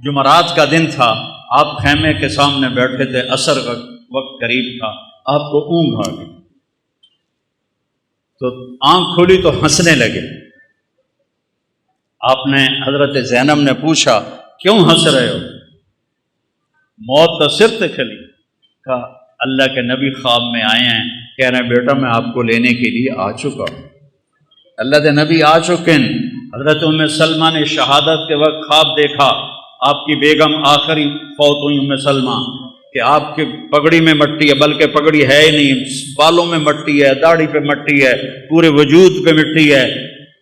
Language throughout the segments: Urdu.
جمعرات کا دن تھا، آپ خیمے کے سامنے بیٹھے تھے، عصر کا وقت قریب تھا، آپ کو اونگ آ گئی تو آنکھ کھلی تو ہنسنے لگے۔ آپ نے حضرت زینب نے پوچھا کیوں ہنس رہے ہو؟ موت تو سر تک کھلی۔ کہا اللہ کے نبی خواب میں آئے ہیں، کہہ رہے ہیں بیٹا میں آپ کو لینے کے لیے آ چکا ہوں۔ اللہ کے نبی آ چکے ہیں۔ حضرت ام سلمہ نے شہادت کے وقت خواب دیکھا، آپ کی بیگم آخری فوت ہوئی ام سلمہ، کہ آپ کی پگڑی میں مٹی ہے، بلکہ پگڑی ہے ہی نہیں، بالوں میں مٹی ہے، داڑھی پہ مٹی ہے، پورے وجود پہ مٹی ہے۔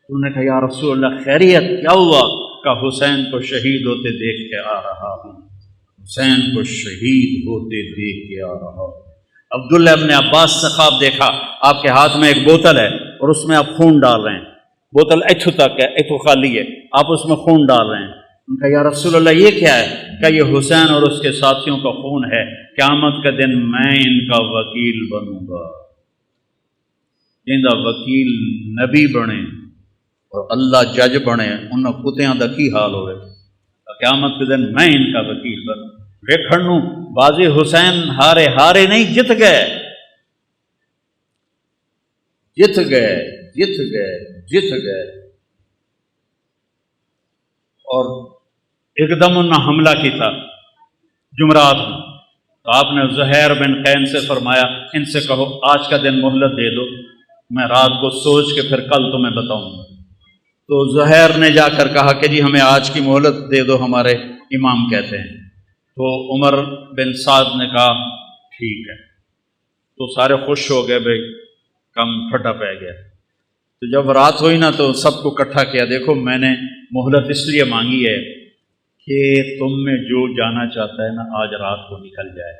انہوں نے کہا یا رسول اللہ خیریت کیا ہوا؟ کہا حسین کو شہید ہوتے دیکھ کے آ رہا ہوں، حسین کو شہید ہوتے دیکھ کے آ رہا ہوں۔ عبداللہ ابن عباس سے خواب دیکھا، آپ کے ہاتھ میں ایک بوتل ہے اور اس میں آپ خون ڈال رہے ہیں، بوتل ایتھو تک ہے، ایتھو خالی ہے، آپ اس میں خون ڈال رہے ہیں۔ ان کا یا رسول اللہ یہ کیا ہے؟ کہ یہ حسین اور اس کے ساتھیوں کا خون ہے، قیامت کا دن میں ان کا وکیل بنوں گا۔ جنہاں وکیل نبی بنے اور اللہ جج بنے، انہاں کتیاں دا کی حال ہوئے؟ قیامت کے دن میں ان کا وکیل بنوں۔ ویکھنوں بازی حسین ہارے نہیں، جت گئے جت گئے جت گئے جت گئے۔ اور ایک دم انہوں نے حملہ کیا جمعرات میں، تو آپ نے زہیر بن قین سے فرمایا ان سے کہو آج کا دن مہلت دے دو، میں رات کو سوچ کے پھر کل تمہیں بتاؤں گا۔ تو زہیر نے جا کر کہا کہ جی ہمیں آج کی مہلت دے دو، ہمارے امام کہتے ہیں۔ تو عمر بن سعد نے کہا ٹھیک ہے۔ تو سارے خوش ہو گئے، بھائی کم پھٹا پہ گیا۔ تو جب رات ہوئی نا تو سب کو اکٹھا کیا، دیکھو میں نے مہلت اس لیے مانگی ہے کہ تم میں جو جانا چاہتا ہے نا آج رات کو نکل جائے،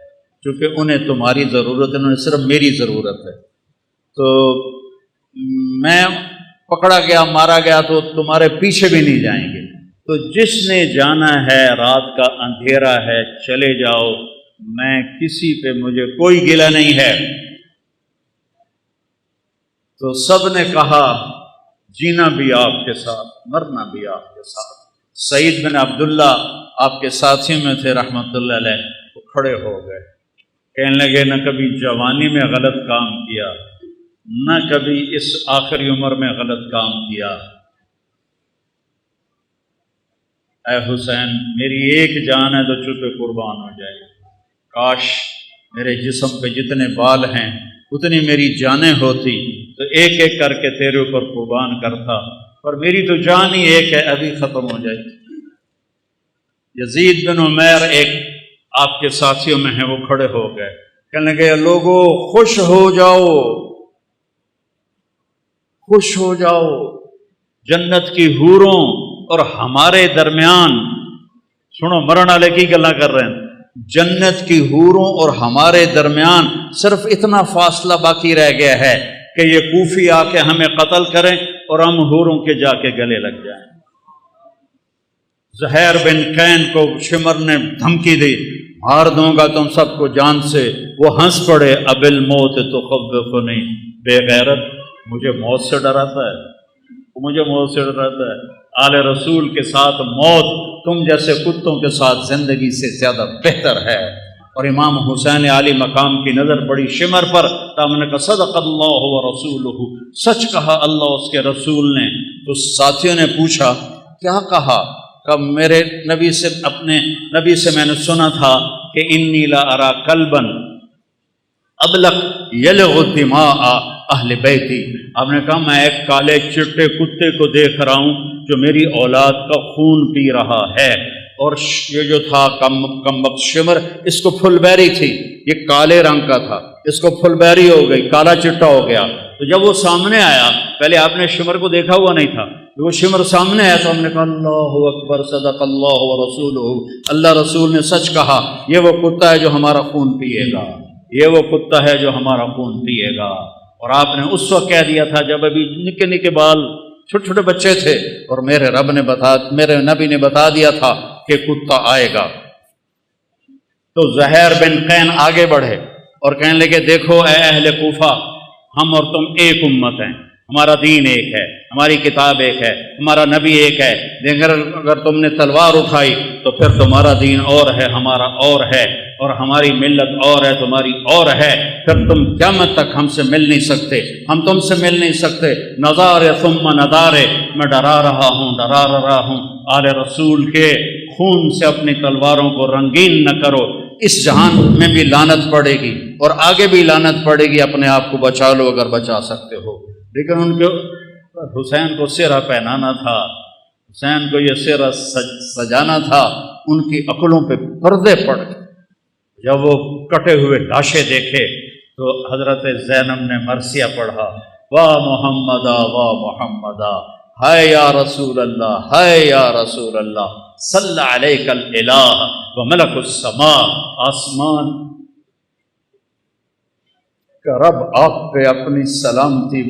چونکہ انہیں تمہاری ضرورت ہے، انہیں صرف میری ضرورت ہے۔ تو میں پکڑا گیا، مارا گیا تو تمہارے پیچھے بھی نہیں جائیں گے، تو جس نے جانا ہے رات کا اندھیرا ہے چلے جاؤ، میں کسی پہ مجھے کوئی گلہ نہیں ہے۔ تو سب نے کہا جینا بھی آپ کے ساتھ، مرنا بھی آپ کے ساتھ۔ سعید بن عبداللہ آپ کے ساتھیوں میں تھے رحمۃ اللہ علیہ، وہ کھڑے ہو گئے، کہنے لگے نہ کبھی جوانی میں غلط کام کیا، نہ کبھی اس آخری عمر میں غلط کام کیا۔ اے حسین میری ایک جان ہے تو چپے قربان ہو جائے، کاش میرے جسم پہ جتنے بال ہیں اتنی میری جانیں ہوتی تو ایک ایک کر کے تیرے اوپر قربان کرتا، پر میری تو جان ہی ایک ہے، ابھی ختم ہو جائے۔ یزید بن عمیر ایک آپ کے ساتھیوں میں ہیں، وہ کھڑے ہو گئے، کہنے لگے لوگو خوش ہو جاؤ، خوش ہو جاؤ، جنت کی حوروں اور ہمارے درمیان، سنو مرن والے کی گلاں کر رہے ہیں، جنت کی حوروں اور ہمارے درمیان صرف اتنا فاصلہ باقی رہ گیا ہے کہ یہ کوفی آ کے ہمیں قتل کریں اور ہم حوروں کے جا کے گلے لگ جائیں۔ زہیر بن قین کو شمر نے دھمکی دی، مار دوں گا تم سب کو جان سے۔ وہ ہنس پڑے، اب الموت تخوفنی، بے غیرت مجھے موت سے ڈراتا ہے، مجھے موت سے ڈراتا ہے۔ آل رسول کے ساتھ موت تم جیسے کتوں کے ساتھ زندگی سے زیادہ بہتر ہے۔ اور امام حسین عالی مقام کی نظر پڑی شمر پر، تو ہم نے کہا صدق اللہ و رسولہ، سچ کہا اللہ اس کے رسول نے۔ تو ساتھیوں نے پوچھا کیا کہا؟ کہ میرے نبی سے، اپنے نبی سے میں نے سنا تھا کہ انی لا ارا کلبا ابلغ یلغ دماء اہل بیتی۔ آپ نے کہا میں ایک کالے چٹے کتے کو دیکھ رہا ہوں جو میری اولاد کا خون پی رہا ہے۔ اور یہ جو تھا کم وقت شمر، اس کو پھل بیری تھی، یہ کالے رنگ کا تھا، اس کو پھل بیری ہو گئی، کالا چٹا ہو گیا۔ تو جب وہ سامنے آیا، پہلے آپ نے شمر کو دیکھا ہوا نہیں تھا، وہ شمر سامنے آیا تو ہم نے کہا اللہ اکبر صدق اللہ و رسولہ، اللہ رسول نے سچ کہا، یہ وہ کتا ہے جو ہمارا خون پیے گا، یہ وہ کتا ہے جو ہمارا خون پیے گا۔ اور آپ نے اس وقت کہہ دیا تھا جب ابھی نکے نکے بال چھوٹے چھوٹے بچے تھے، اور میرے نبی نے بتا دیا تھا کہ کتا آئے گا۔ تو زہیر بن قین آگے بڑھے اور کہنے لگے دیکھو اے اہل کوفہ، ہم اور تم ایک امت ہیں، ہمارا دین ایک ہے، ہماری کتاب ایک ہے، ہمارا نبی ایک ہے، لیکن اگر تم نے تلوار اٹھائی تو پھر تمہارا دین اور ہے، ہمارا اور ہے، اور ہماری ملت اور ہے، تمہاری اور ہے، پھر تم قیامت تک ہم سے مل نہیں سکتے، ہم تم سے مل نہیں سکتے۔ نظارے ثم نظارے، میں ڈرا رہا ہوں آل رسول کے خون سے اپنی تلواروں کو رنگین نہ کرو، اس جہان میں بھی لعنت پڑے گی اور آگے بھی لعنت پڑے گی، اپنے آپ کو بچا لو اگر بچا سکتے ہو۔ لیکن ان کو حسین کو سرہ پہنانا تھا، حسین کو یہ سرہ سجانا تھا، ان کی عقلوں پہ پردے پڑ گئے۔ جب وہ کٹے ہوئے لاشیں دیکھے تو حضرت زینب نے مرثیہ پڑھا، واہ محمدا واہ محمدا، ہائے یا رسول اللہ، ہائے یا رسول اللہ، صلی علیک الالہ وملک السماء، آسمان کا رب آپ پہ اپنی سلامتی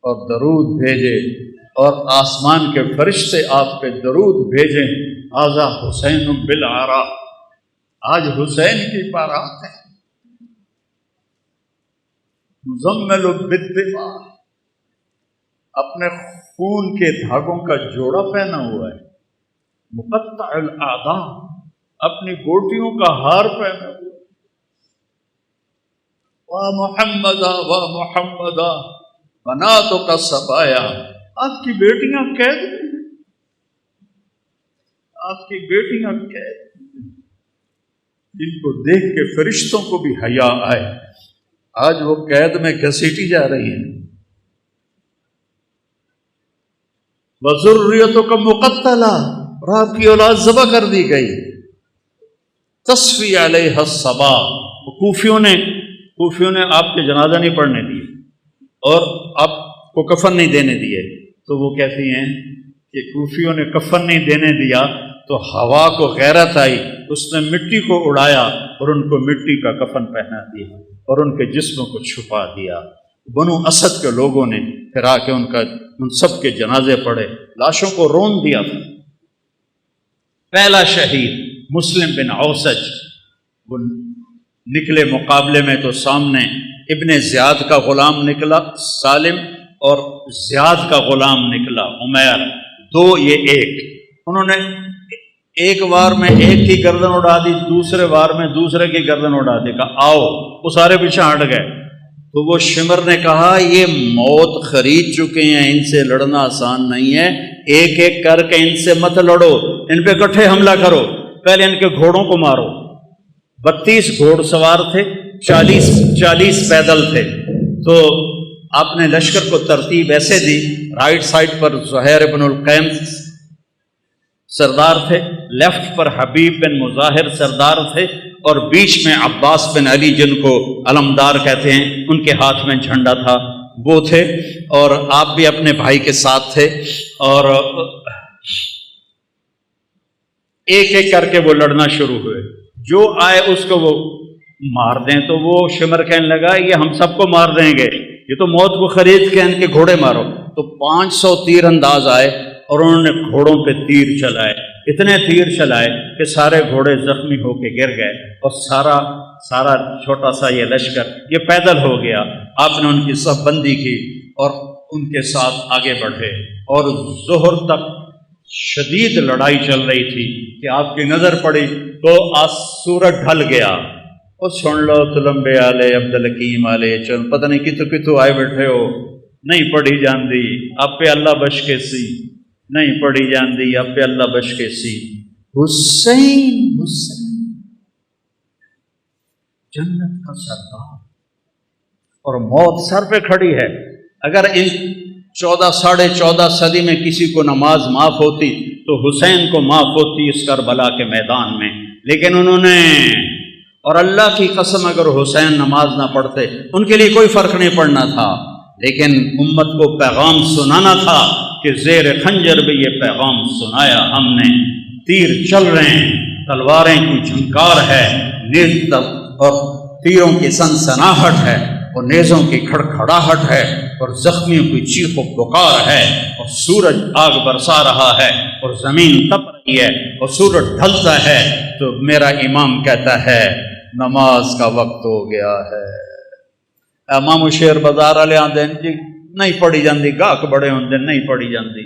اور درود بھیجے، اور آسمان کے فرشتے آپ پہ درود بھیجیں۔ ھذا حسین بالعراء، آج حسین کی بارات ہے، مزمل بالدماء، اپنے خون کے دھاگوں کا جوڑا پہنا ہوا ہے، مقطع الاعضاء، اپنی گوٹیوں کا ہار پہنا ہوا ہے، واہ محمدا واہ محمدا بناتوں کا سبایا، آپ کی بیٹیاں قید میں، آپ کی بیٹیاں قید میں، جن کو دیکھ کے فرشتوں کو بھی حیا آئے، آج وہ قید میں گھسیٹی جا رہی ہیں۔ وذریتوں کا مقتلہ، اور آپ کی اولاد ذبح کر دی گئی۔ تصفی علیہ الصبا، کوفیوں نے آپ کے جنازہ نہیں پڑھنے دیے اور آپ کو کفن نہیں دینے دیے، تو وہ کہتی ہیں کہ کوفیوں نے کفن نہیں دینے دیا تو ہوا کو غیرت آئی، اس نے مٹی کو اڑایا اور ان کو مٹی کا کفن پہنا دیا اور ان کے جسموں کو چھپا دیا۔ بنو اسد کے لوگوں نے پھر آ کے ان سب کے جنازے پڑھے، لاشوں کو رون دیا تھا۔ پہلا شہید مسلم بن اوسج، وہ نکلے مقابلے میں تو سامنے ابن زیاد کا غلام نکلا سالم، اور زیاد کا غلام نکلا عمیر، دو یہ ایک، انہوں نے ایک وار میں ایک کی گردن اڑا دی، دوسرے وار میں دوسرے کی گردن اڑا دی، کہا آؤ، وہ سارے پیچھے ہٹ گئے۔ تو وہ شمر نے کہا یہ موت خرید چکے ہیں، ان سے لڑنا آسان نہیں ہے، ایک ایک کر کے ان سے مت لڑو، ان پہ اکٹھے حملہ کرو، پہلے ان کے گھوڑوں کو مارو۔ 32 گھوڑ سوار تھے، 40 پیدل تھے، تو آپ نے لشکر کو ترتیب ایسے دی، رائٹ سائڈ پر زہیر بن القیم سردار تھے، لیفٹ پر حبیب بن مظاہر سردار تھے، اور بیچ میں عباس بن علی جن کو علمدار کہتے ہیں، ان کے ہاتھ میں جھنڈا تھا، وہ تھے، اور آپ بھی اپنے بھائی کے ساتھ تھے، اور ایک ایک کر کے وہ لڑنا شروع ہوئے، جو آئے اس کو وہ مار دیں۔ تو وہ شمر کہنے لگا یہ ہم سب کو مار دیں گے، یہ تو موت کو خرید کے ان کے گھوڑے مارو۔ تو 500 تیر انداز آئے اور انہوں نے گھوڑوں پہ تیر چلائے، اتنے تیر چلائے کہ سارے گھوڑے زخمی ہو کے گر گئے، اور سارا چھوٹا سا یہ لشکر یہ پیدل ہو گیا۔ آپ نے ان کی صف بندی کی اور ان کے ساتھ آگے بڑھے، اور ظہر تک شدید لڑائی چل رہی تھی کہ آپ کی نظر پڑی تو سورج ڈھل گیا، اور سن لو تلمبے آلے عبدالحکیم آلے چل، پتہ نہیں کتوں آئے بیٹھے ہو، نہیں پڑھی جاندی آپ پہ اللہ بش کے سی، نہیں پڑھی جاندی آپ پہ اللہ بش کے سی۔ حسین جنت کا سردار، اور موت سر پہ کھڑی ہے۔ اگر ان 14 صدی میں کسی کو نماز معاف ہوتی تو حسین کو معاف ہوتی اس کربلا کے میدان میں، لیکن انہوں نے، اور اللہ کی قسم اگر حسین نماز نہ پڑھتے ان کے لیے کوئی فرق نہیں پڑنا تھا، لیکن امت کو پیغام سنانا تھا کہ زیر خنجر بھی یہ پیغام سنایا ہم نے، تیر چل رہے ہیں، تلواریں کی جھنکار ہے، نیز اور تیروں کی سنسناہٹ ہے، اور نیزوں کی کھڑکھڑاہٹ ہے، اور زخمیوں کی چیخ و پکار ہے، اور سورج آگ برسا رہا ہے، اور زمین تپ رہی ہے، اور سورج ڈھلتا ہے، تو میرا امام کہتا ہے نماز کا وقت ہو گیا ہے۔ امام شیر بازار والے آتے ہیں جی نہیں پڑھی جاندی، گاہک بڑے ہوندے نہیں پڑھی جاندی۔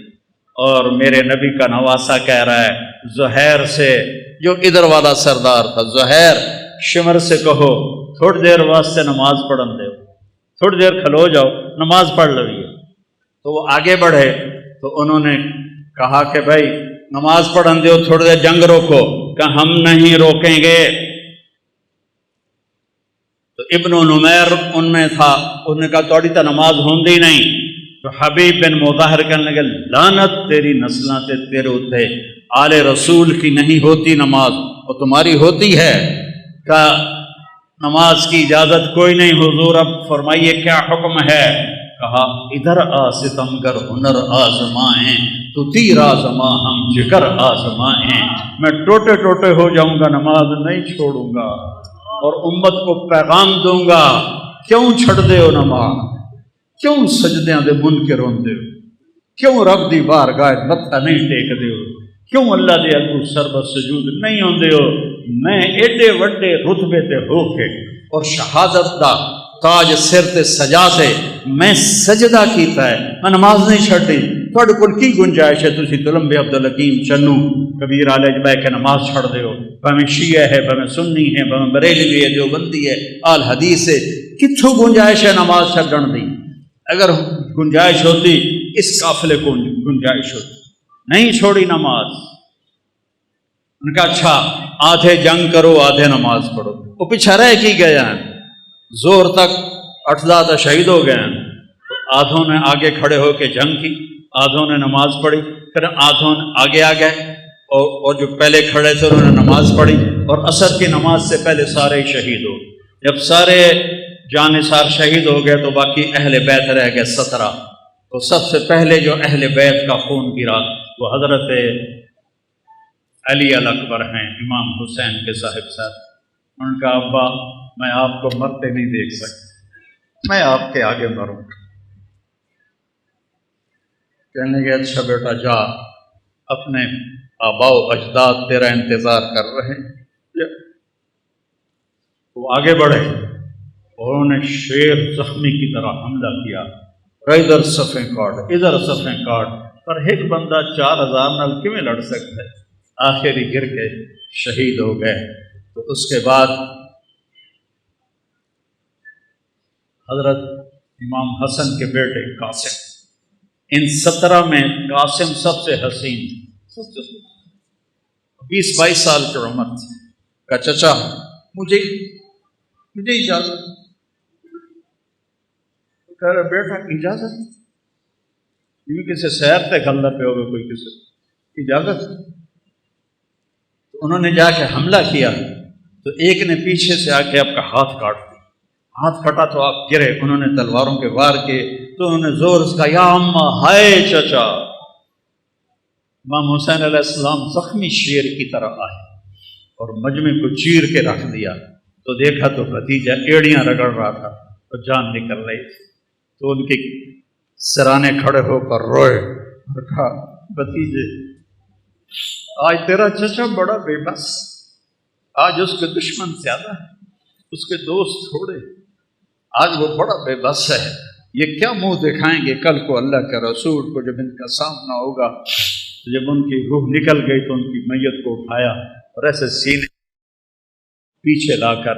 اور میرے نبی کا نواسا کہہ رہا ہے زہیر سے، جو ادھر والا سردار تھا، زہیر شمر سے کہو تھوڑی دیر واسطے نماز پڑھن دے، تھوڑی دیر کھلو جاؤ نماز پڑھ لویے۔ تو وہ آگے بڑھے تو انہوں نے کہا کہ بھائی نماز پڑھن دیو، تھوڑی دیر جنگ روکو، کہ ہم نہیں روکیں گے۔ تو ابن نمیر ان میں تھا، انہوں نے کہا توڑی تو نماز ہوندی نہیں۔ تو حبیب بن مظاہر کہنے لگے لعنت تیری نسلاں تے تیرے اوتے، آل رسول کی نہیں ہوتی نماز اور تمہاری ہوتی ہے۔ کہ نماز کی اجازت کوئی نہیں حضور، اب فرمائیے کیا حکم ہے؟ کہا ادھر آ ستمگر ہنر آزمائیں، تو تیر آزما ہم جگر آزمائیں۔ میں ٹوٹے ٹوٹے ہو جاؤں گا، نماز نہیں چھوڑوں گا اور امت کو پیغام دوں گا کیوں چھڑ دے ہو نماز، کیوں سجدیاں دے منکر ہوندے ہو، کیوں رب دی بارگاہ متھا نہیں ٹیک دے ہو، کیوں اللہ دے اگوں سربت سجود نہیں ہوندے ہو۔ میں ایڈے وڈے رتبے تے ہو کے اور شہادت دا تاج سر تے سجا تے میں سجدہ کیتا ہے، میں نماز نہیں چھڈی۔ تھوڑے کول کی گنجائش ہے تسی تلمبے عبدالحکیم چنو کبیر آلے بہ کے نماز چھڑ دے ہو؟ بھاویں شیعہ ہے، بھاویں سنی ہے، بھاویں بریلوی ہے، دیوبندی ہے، آل حدیث ہے، کتھوں گنجائش ہے نماز چھڈن دی؟ اگر گنجائش ہوتی اس قافلے کو گنجائش ہوتی، نہیں چھوڑی نماز۔ ان کا اچھا آدھے جنگ کرو آدھے نماز پڑھو، وہ پیچھے رہ کی گئے ہیں، زور تک 8 شہید ہو گئے ہیں۔ آدھوں نے آگے کھڑے ہو کے جنگ کی، آدھوں نے نماز پڑھی، پھر آدھوں آگے آ گئے اور جو پہلے کھڑے تھے انہوں نے نماز پڑھی، اور عصر کی نماز سے پہلے سارے شہید ہو۔ جب سارے جانثار شہید ہو گئے تو باقی اہل بیت رہ گئے 17۔ تو سب سے پہلے جو اہل بیت کا خون گرا وہ حضرت علی الاکبر ہیں، امام حسین کے صاحب صاحب۔ ان کا ابا میں آپ کو مرتے نہیں دیکھ سکتا، میں آپ کے آگے مروں۔ کہنے لگے اچھا بیٹا جا، اپنے آباء و اجداد تیرا انتظار کر رہے ہیں۔ وہ آگے بڑھے اور انہوں نے شیر زخمی کی طرح حملہ کیا، ادھر صفیں کاٹ ادھر صفیں کاٹ، پر ایک بندہ 4000 نال کیویں لڑ سکتا ہے؟ آخری گر کے شہید ہو گئے۔ تو اس کے بعد حضرت امام حسن کے بیٹے قاسم، ان 17 میں قاسم سب سے حسین، 20-22 سال کی عمر تھی۔ کہا چچا مجھے اجازت، کہہ رہے بیٹا اجازت؟ یہ کسی سیر پہ کھلنا پہ ہوگا کوئی کسی اجازت؟ تو انہوں نے جا کے حملہ کیا تو ایک نے پیچھے سے آ کے آپ کا ہاتھ کاٹ دیا، ہاتھ کٹا تو آپ گرے، انہوں نے تلواروں کے وار کیے تو انہوں نے زور سے کہا یا اماں ہائے چچا۔ امام حسین علیہ السلام زخمی شیر کی طرح آئے اور مجمع کو چیر کے رکھ دیا، تو دیکھا تو بھتیجا ایڑیاں رگڑ رہا تھا تو جان نکل رہی تھی، تو ان کے سرانے کھڑے ہو کر روئے اور کہا بھتیجے آج تیرا چچا بڑا بے بس، آج اس کے دشمن زیادہ ہے، اس کے دوست تھوڑے، آج وہ بڑا بے بس ہے، یہ کیا منہ دکھائیں گے کل کو اللہ کے رسول کو جب ان کا سامنا ہوگا۔ جب ان کی روح نکل گئی تو ان کی میت کو اٹھایا اور ایسے سینے پیچھے لا کر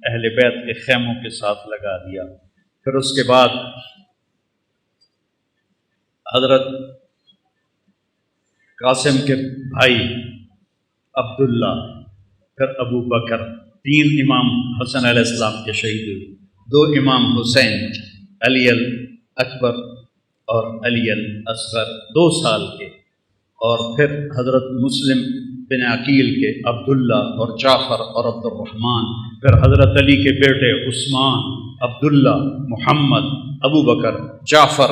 اہل بیت کے خیموں کے ساتھ لگا دیا۔ پھر اس کے بعد حضرت قاسم کے بھائی عبداللہ، پھر ابو بکر، 3 امام حسن علیہ السلام کے شہید ہوئے، 2 امام حسین، علی الاکبر اور علی الاصغر 2 سال کے، اور پھر حضرت مسلم بن عقیل کے عبداللہ اور جعفر اور عبد الرحمن، پھر حضرت علی کے بیٹے عثمان، عبداللہ، محمد، ابو بکر، جعفر،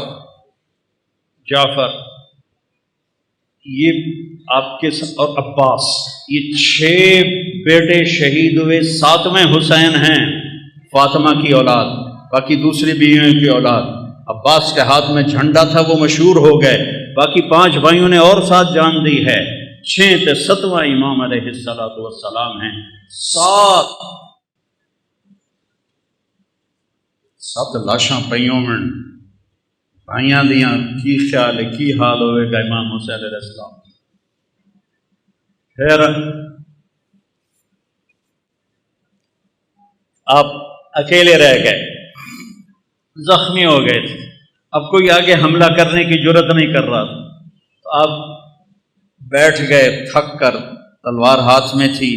یہ آپ کے اور عباس، یہ 6 بیٹے شہید ہوئے۔ 7ویں حسین ہیں فاطمہ کی اولاد، باقی دوسری بیویوں کی اولاد۔ عباس کے ہاتھ میں جھنڈا تھا، وہ مشہور ہو گئے، باقی 5 بھائیوں نے اور ساتھ جان دی ہے۔ 6 تے 7واں امام علیہ السلام ہیں۔ 7 لاشاں پئیوں میں بھائیاں دیاں کی خیال ہے کی حال ہوئے گا امام حسین علیہ السلام۔ پھر آپ اکیلے رہ گئے، زخمی ہو گئے تھے، اب کوئی آگے حملہ کرنے کی جرت نہیں کر رہا تھا، تو آپ بیٹھ گئے تھک کر، تلوار ہاتھ میں تھی،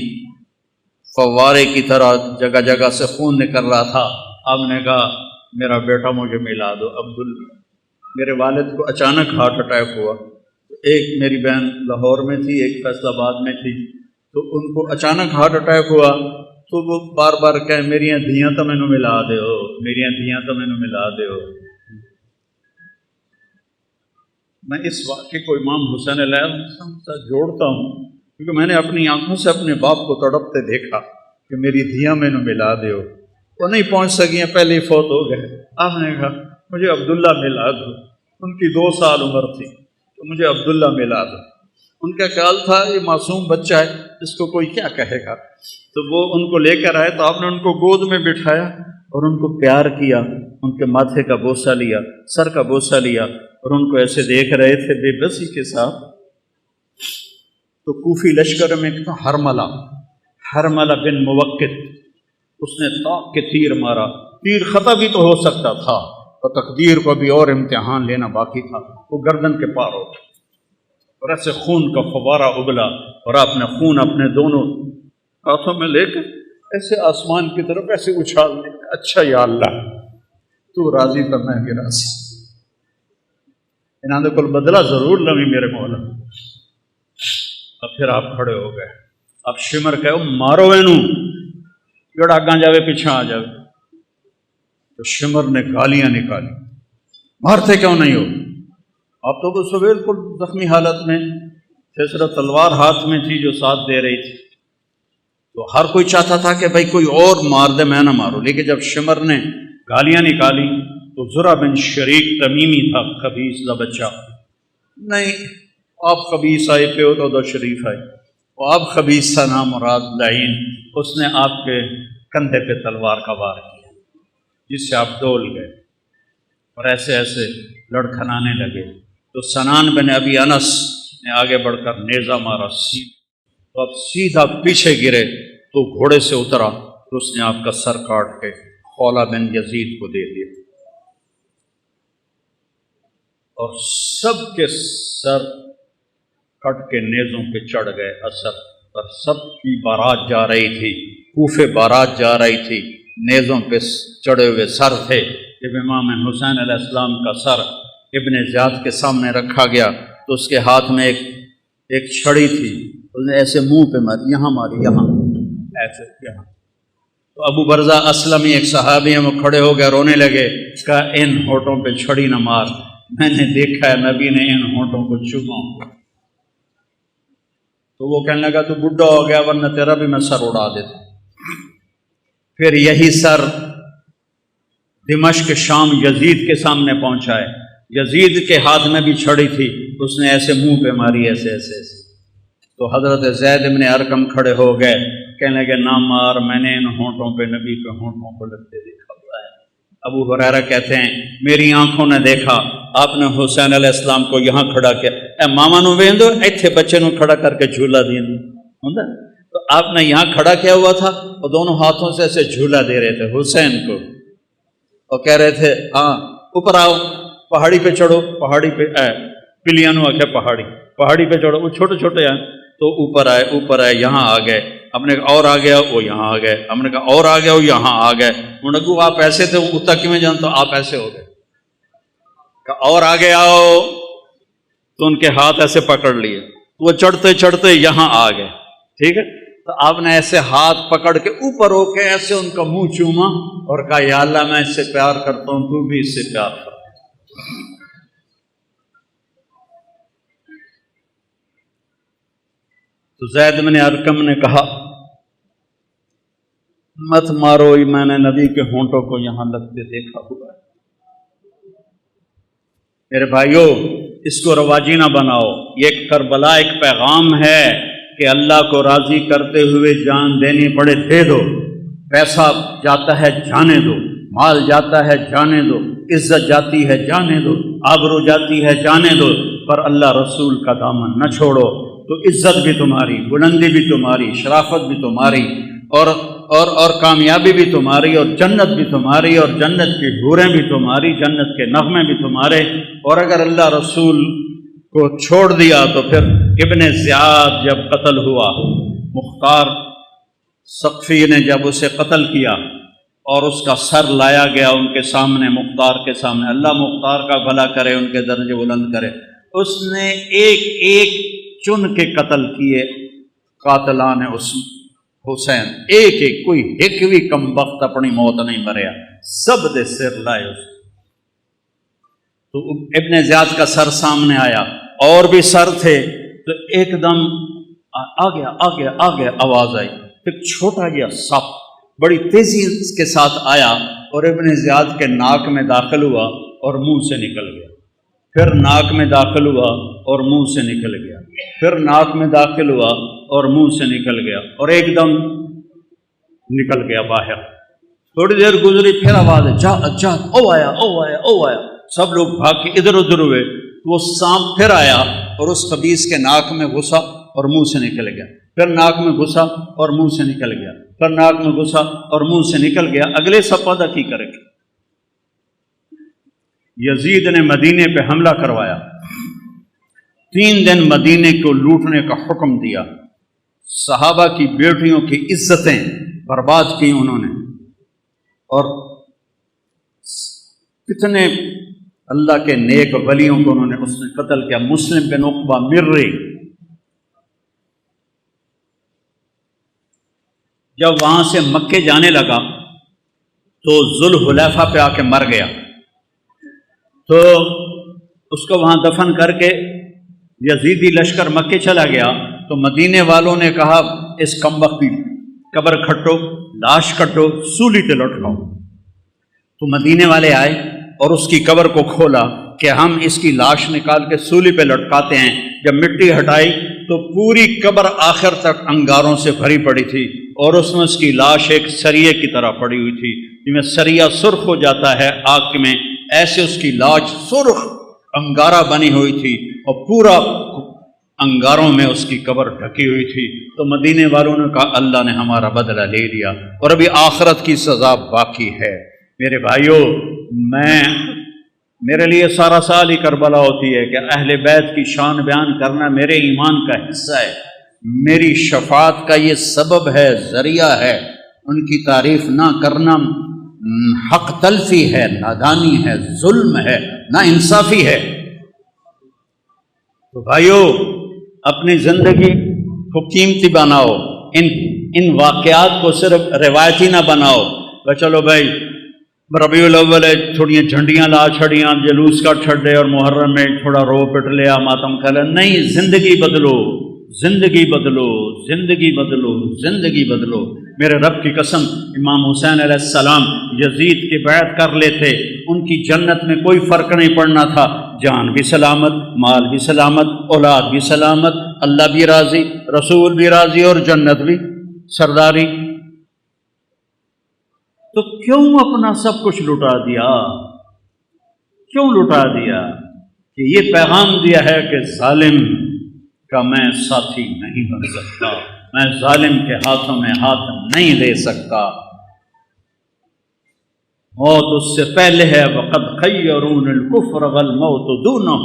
فوارے کی طرح جگہ جگہ سے خون نکل رہا تھا۔ آپ نے کہا میرا بیٹا مجھے ملا دو عبداللہ۔ میرے والد کو اچانک ہارٹ اٹیک ہوا، ایک میری بہن لاہور میں تھی، ایک فیصل آباد میں تھی، تو ان کو اچانک ہارٹ اٹیک ہوا، تو وہ بار بار کہیں میریاں دھیاں تو مینوں ملا دیو، میریاں دھیاں تو مینوں ملا دیو۔ میں اس واقعے کو امام حسین علیہ السلام سے جوڑتا ہوں کیونکہ میں نے اپنی آنکھوں سے اپنے باپ کو تڑپتے دیکھا کہ میری دھیاں مینوں ملا دیو۔ وہ نہیں پہنچ سکیں، پہلے ہی فوت ہو گئے۔ آپ نے کہا مجھے عبداللہ ملا دو، ان کی 2 سال عمر تھی، تو مجھے عبداللہ ملا دو۔ ان کا خیال تھا یہ معصوم بچہ ہے، اس کو کوئی کیا کہے گا، تو وہ ان کو لے کر آئے، تو آپ نے ان کو گود میں بٹھایا اور ان کو پیار کیا، ان کے ماتھے کا بوسہ لیا، سر کا بوسہ لیا، اور ان کو ایسے دیکھ رہے تھے بے بسی کے ساتھ۔ تو کوفی لشکر میں ایک تھا حرملہ بن موقت، اس نے طاق کے تیر مارا، تیر خطا بھی تو ہو سکتا تھا، اور تقدیر کو بھی اور امتحان لینا باقی تھا، وہ گردن کے پار ہو گیا، اور ایسے خون کا فوارہ ابلا، اور آپ نے خون اپنے دونوں ہاتھوں میں لے کر ایسے آسمان کی طرف ایسے اچھال دیا۔ اچھا یا اللہ تو راضی تو میں بھی راضی، انہوں نے کل بدلہ ضرور لوی میرے مولا۔ اب پھر آپ کھڑے ہو گئے، اب شمر کہو مارو اینو جڑا اگاں جاوے پیچھے آ جاوے۔ تو شمر نے گالیاں نکالی، مارتے کیوں نہیں ہو؟ آپ تو وہ بالکل زخمی حالت میں تھے، صرف تلوار ہاتھ میں تھی جو ساتھ دے رہی تھی، تو ہر کوئی چاہتا تھا کہ بھائی کوئی اور مار دے، میں نہ مارو۔ لیکن جب شمر نے گالیاں نکالی تو زرع بن شریک تمیمی تھا، خبیث کا بچہ، نہیں آپ خبیث آئے پہ ہو تو شریف آئے، وہ آپ خبیث تھا نام مراد لعین، اس نے آپ کے کندھے پہ تلوار کا وار کیا، جس سے آپ ڈول گئے اور ایسے ایسے لڑکھنانے لگے۔ تو سنان بن ابی انس نے آگے بڑھ کر نیزہ مارا، تو اب سیدھا پیچھے گرے، تو گھوڑے سے اترا تو اس نے آپ کا سر کاٹ کے خولہ بن یزید کو دے دیا، اور سب کے سر کٹ کے نیزوں پہ چڑھ گئے اثر پر۔ سب کی بارات جا رہی تھی، کوفے بارات جا رہی تھی، نیزوں پہ چڑھے ہوئے سر تھے۔ جب امام حسین علیہ السلام کا سر ابن زیاد کے سامنے رکھا گیا تو اس کے ہاتھ میں ایک چھڑی تھی، اس نے ایسے منہ پہ ماری، یہاں ماری، یہاں ایسے یہاں۔ تو ابو برزہ اسلمی ایک صحابی ہیں، وہ کھڑے ہو گئے، رونے لگے، کہا ان ہونٹوں پہ چھڑی نہ مار، میں نے دیکھا ہے نبی نے ان ہونٹوں کو چوما۔ تو وہ کہنے لگا تو بڈھا ہو گیا، ورنہ تیرا بھی میں سر اڑا دیتا۔ پھر یہی سر دمشق شام یزید کے سامنے پہنچا ہے، یزید کے ہاتھ میں بھی چھڑی تھی، اس نے ایسے منہ پہ ماری، ایسے ایسے ایسے۔ تو حضرت زید بن ارقم کھڑے ہو گئے، کہنے لگے نہ مار، میں نے ان ہونٹوں پہ نبی کے ہونٹوں کو لگتے دیکھا ہوا ہے۔ ابو ہریرہ کہتے ہیں میری آنکھوں نے دیکھا آپ نے حسین علیہ السلام کو یہاں کھڑا کیا، اے ماما نو ویندو ایتھے بچے نو کھڑا کر کے جھولا دین ہوندا، تو آپ نے یہاں کھڑا کیا ہوا تھا اور دونوں ہاتھوں سے ایسے جھولا دے رہے تھے حسین کو، اور کہہ رہے تھے ہاں اوپر آؤ، پہاڑی پہ چڑھو، پہاڑی پہ پلیاں نو آکھیا پہاڑی پہ چڑھو، وہ چھوٹے چھوٹے ہیں تو اوپر آئے، یہاں آ گئے، ہم نے کہا اور آ گیا، وہ یہاں آ گئے، ہم نے کہا اور آ گیا، وہ یہاں آ گئے، انہوں نے کہا آپ ایسے تھے، اتنا کیوں جان، تو آپ ایسے ہو گئے، کہا اور آگے آؤ، تو ان کے ہاتھ ایسے پکڑ لیے، وہ چڑھتے چڑھتے یہاں آ گئے، ٹھیک ہے، تو آپ نے ایسے ہاتھ پکڑ کے اوپر ہو کے ایسے ان کا منہ چوما اور کہا یا اللہ میں اس سے پیار کرتا ہوں، تو بھی اس سے پیار کر۔ تو زید بن ارقم نے کہا مت مارو، میں نے نبی کے ہونٹوں کو یہاں لگتے دیکھا ہوا ہے۔ میرے بھائیو اس کو رواجی نہ بناؤ، یہ کربلا ایک پیغام ہے کہ اللہ کو راضی کرتے ہوئے جان دینی پڑے دے دو، پیسہ جاتا ہے جانے دو، مال جاتا ہے جانے دو، عزت جاتی ہے جانے دو، آبرو جاتی ہے جانے دو، پر اللہ رسول کا دامن نہ چھوڑو تو عزت بھی تمہاری، بلندی بھی تمہاری، شرافت بھی تمہاری، اور کامیابی بھی تمہاری، اور جنت بھی تمہاری، اور جنت کی حوریں بھی تمہاری، جنت کے نغمے بھی تمہارے۔ اور اگر اللہ رسول کو چھوڑ دیا تو پھر ابن زیاد جب قتل ہوا، مختار ثقفی نے جب اسے قتل کیا اور اس کا سر لایا گیا ان کے سامنے، مختار کے سامنے، اللہ مختار کا بھلا کرے، ان کے درجے بلند کرے، اس نے ایک ایک چن کے قتل کیے قاتلان حسین، ایک ایک، کوئی ایک بھی کم وقت اپنی موت نہیں مریا، سب دے سر لائے اس۔ تو ابن زیاد کا سر سامنے آیا، اور بھی سر تھے، تو ایک دم آ گیا آواز آئی، ایک چھوٹا جہا سپ بڑی تیزی کے ساتھ آیا اور ابن زیاد کے ناک میں داخل ہوا اور منہ سے نکل گیا، پھر ناک میں داخل ہوا اور منہ سے نکل گیا، پھر ناک میں داخل ہوا اور منہ سے نکل گیا، اور ایک دم نکل گیا باہر۔ تھوڑی دیر گزری، پھر آواز ہے، جا او آیا، سب لوگ بھاگ کے ادھر ادھر ہوئے، وہ سانپ پھر آیا اور اس خبیث کے ناک میں گھسا اور منہ سے نکل گیا، پھر ناک میں گھسا اور منہ سے نکل گیا، پھر ناک میں گھسا اور منہ سے نکل گیا۔ اگلے سپادہ کی کرے گا؟ یزید نے مدینے پہ حملہ کروایا، 3 دن مدینے کو لوٹنے کا حکم دیا، صحابہ کی بیٹیوں کی عزتیں برباد کی انہوں نے، اور کتنے اللہ کے نیک ولیوں کو انہوں نے اس نے قتل کیا۔ مسلم بن عقبہ مرری جب وہاں سے مکے جانے لگا تو ذوالحلیفہ پہ آ کے مر گیا، تو اس کو وہاں دفن کر کے یزیدی لشکر مکے چلا گیا، تو مدینے والوں نے کہا اس کمبخت کی قبر کھٹو، لاش کٹو، سولی پہ لٹکاؤ۔ تو مدینے والے آئے اور اس کی قبر کو کھولا کہ ہم اس کی لاش نکال کے سولی پہ لٹکاتے ہیں۔ جب مٹی ہٹائی تو پوری قبر آخر تک انگاروں سے بھری پڑی تھی، اور اس میں اس کی لاش ایک سریے کی طرح پڑی ہوئی تھی، جس میں سریا سرخ ہو جاتا ہے آگ میں، ایسے اس کی لاش سرخ انگارہ بنی ہوئی تھی، اور پورا انگاروں میں اس کی قبر ڈھکی ہوئی تھی۔ تو مدینے والوں نے کہا اللہ نے ہمارا بدلہ لے لیا، اور ابھی آخرت کی سزا باقی ہے۔ میرے بھائیوں، میرے لیے سارا سال ہی کربلا ہوتی ہے کہ اہل بیت کی شان بیان کرنا میرے ایمان کا حصہ ہے، میری شفاعت کا یہ سبب ہے، ذریعہ ہے۔ ان کی تعریف نہ کرنا حق تلفی ہے، نادانی ہے، ظلم ہے، نا انصافی ہے۔ تو بھائیو، اپنی زندگی کو قیمتی بناؤ، ان واقعات کو صرف روایتی نہ بناؤ کہ چلو بھائی ربیع الاول ہے، تھوڑیاں جھنڈیاں لا چھڑیاں، جلوس کا چھڑے، اور محرم میں تھوڑا رو پٹ لیا، ماتم کھلا۔ نہیں، زندگی بدلو، زندگی بدلو، زندگی بدلو، زندگی بدلو۔ میرے رب کی قسم، امام حسین علیہ السلام یزید کی بیعت کر لیتے، ان کی جنت میں کوئی فرق نہیں پڑنا تھا، جان بھی سلامت، مال بھی سلامت، اولاد بھی سلامت، اللہ بھی راضی، رسول بھی راضی، اور جنت بھی سرداری۔ تو کیوں اپنا سب کچھ لٹا دیا؟ کیوں لٹا دیا؟ کہ یہ پیغام دیا ہے کہ ظالم کا میں ساتھی نہیں بن سکتا، میں ظالم کے ہاتھوں میں ہاتھ نہیں دے سکتا۔ موت اس سے پہلے ہے، وقد خیرون الکفر والموت دونہ،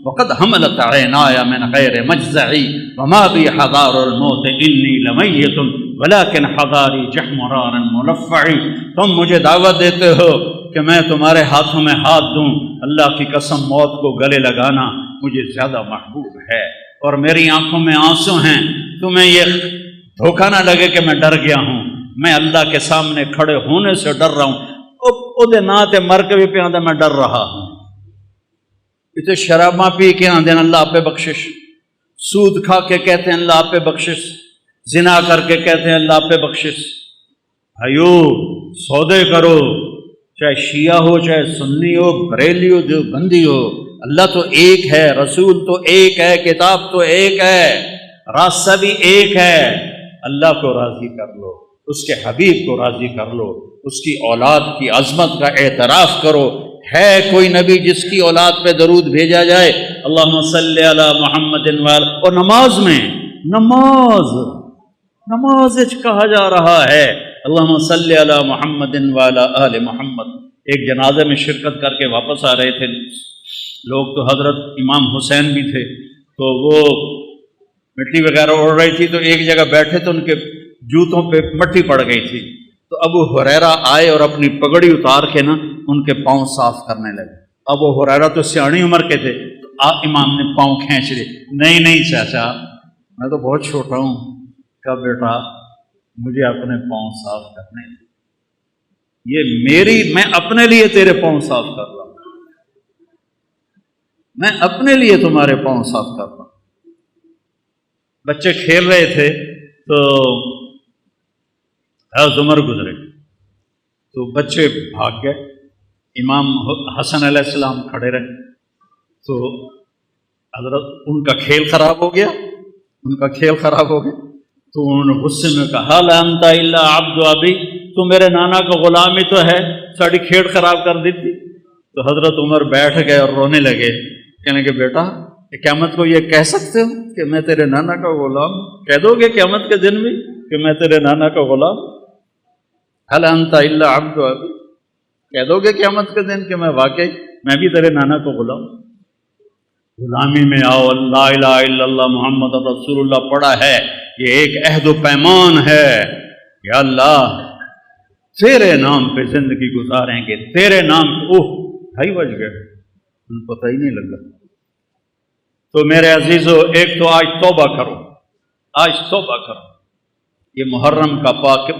وقد حملت عینایا من غیر مجزعی، وما بی حضار الموت انی لمیت ولیکن حضاری جحمران ملفعی۔ تم مجھے دعوت دیتے ہو کہ میں تمہارے ہاتھوں میں ہاتھ دوں، اللہ کی قسم موت کو گلے لگانا مجھے زیادہ محبوب ہے، اور میری آنکھوں میں آنسو ہیں۔ تمہیں یہ دھوکہ نہ لگے کہ میں ڈر گیا ہوں، میں اللہ کے سامنے کھڑے ہونے سے ڈر رہا ہوں۔ او ناتے مر کے بھی پہ آدھا میں ڈر رہا ہوں۔ اتنے شراباں پی کے آدھے اللہ آپ پہ بخشش، سود کھا کے کہتے ہیں اللہ آپ پہ بخشش، زنا کر کے کہتے ہیں اللہ آپ پہ بخشش۔ بھائیو، سودے کرو، چاہے شیعہ ہو، چاہے سنی ہو، بریلی ہو، دیوبندی ہو، اللہ تو ایک ہے، رسول تو ایک ہے، کتاب تو ایک ہے، راستہ بھی ایک ہے۔ اللہ کو راضی کر لو، اس کے حبیب کو راضی کر لو، اس کی اولاد کی عظمت کا اعتراف کرو ہے کوئی نبی جس کی اولاد پہ درود بھیجا جائے؟ اللہم صلی علی محمد وعلی، اور نماز میں نماز کہا جا رہا ہے اللہم صلی علی محمد وعلی آل محمد۔ ایک جنازے میں شرکت کر کے واپس آ رہے تھے لوگ، تو حضرت امام حسین بھی تھے، تو وہ مٹی وغیرہ اڑ رہی تھی، تو ایک جگہ بیٹھے تو ان کے جوتوں پہ مٹی پڑ گئی تھی، تو ابو ہریرہ آئے اور اپنی پگڑی اتار کے نا ان کے پاؤں صاف کرنے لگے۔ ابو ہریرہ تو سیاਣੀ عمر کے تھے، تو امام نے پاؤں کھینچ لیے۔ نہیں چاچا، میں تو بہت چھوٹا ہوں۔ کہا بیٹا مجھے اپنے پاؤں صاف کرنے دے، میں اپنے لیے تیرے پاؤں صاف کر رہا ہوں، میں اپنے لیے تمہارے پاؤں صاف کر رہا ہوں۔ بچے کھیل رہے تھے تو حضرت عمر گزرے، تو بچے بھاگ گئے، امام حسن علیہ السلام کھڑے رہے، تو حضرت ان کا کھیل خراب ہو گیا، تو انہوں نے غصے میں کہا لا انت الا عبد ابی، تو میرے نانا کا غلام ہی تو ہے، ساری کھیل خراب کر دی تھی۔ تو حضرت عمر بیٹھ گئے اور رونے لگے، کہنے کہ بیٹا قیامت کو یہ کہہ سکتے ہو کہ میں تیرے نانا کا غلام؟ کہہ دو گے قیامت کے دن بھی کہ میں تیرے نانا کا غلام؟ هل انت الا عبد ابی، کہہ دو گے قیامت کے دن کہ میں بھی تیرے نانا کا غلام؟ غلامی میں آؤ، لا الہ الا اللہ محمد رسول اللہ پڑھا ہے، یہ ایک عہد و پیمان ہے، یا اللہ تیرے نام پہ زندگی گزاریں گے، تیرے نام پہ۔ بھائی بج گئے، ان پتہ ہی نہیں لگا۔ تو میرے عزیزو، ایک تو آج توبہ کرو، یہ محرم کا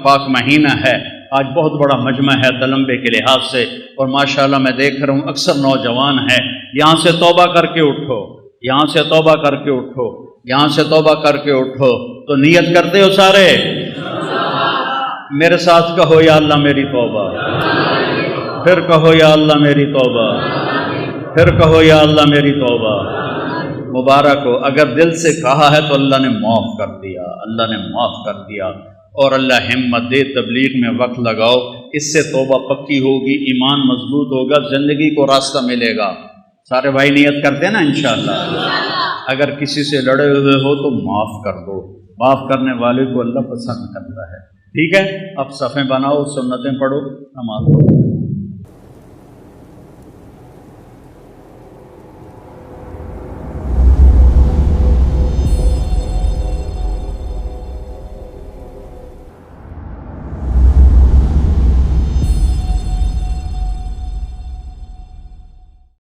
پاک مہینہ ہے، آج بہت بڑا مجمع ہے تلمبے کے لحاظ سے، اور ماشاءاللہ میں دیکھ رہا ہوں اکثر نوجوان ہیں، یہاں سے توبہ کر کے اٹھو، تو نیت کرتے ہو سارے؟ میرے ساتھ کہو یا اللہ میری توبہ، پھر کہو یا اللہ میری توبہ، پھر کہو یا اللہ میری توبہ۔ مبارک ہو، اگر دل سے کہا ہے تو اللہ نے معاف کر دیا، اور اللہ ہمت دے، تبلیغ میں وقت لگاؤ، اس سے توبہ پکی ہوگی، ایمان مضبوط ہوگا، زندگی کو راستہ ملے گا۔ سارے بھائی نیت کرتے ہیں نا انشاءاللہ؟ اگر کسی سے لڑے ہوئے ہو تو معاف کر دو، معاف کرنے والے کو اللہ پسند کرتا ہے۔ ٹھیک ہے، اب صفیں بناؤ، سنتیں پڑھو، نماز پڑھو۔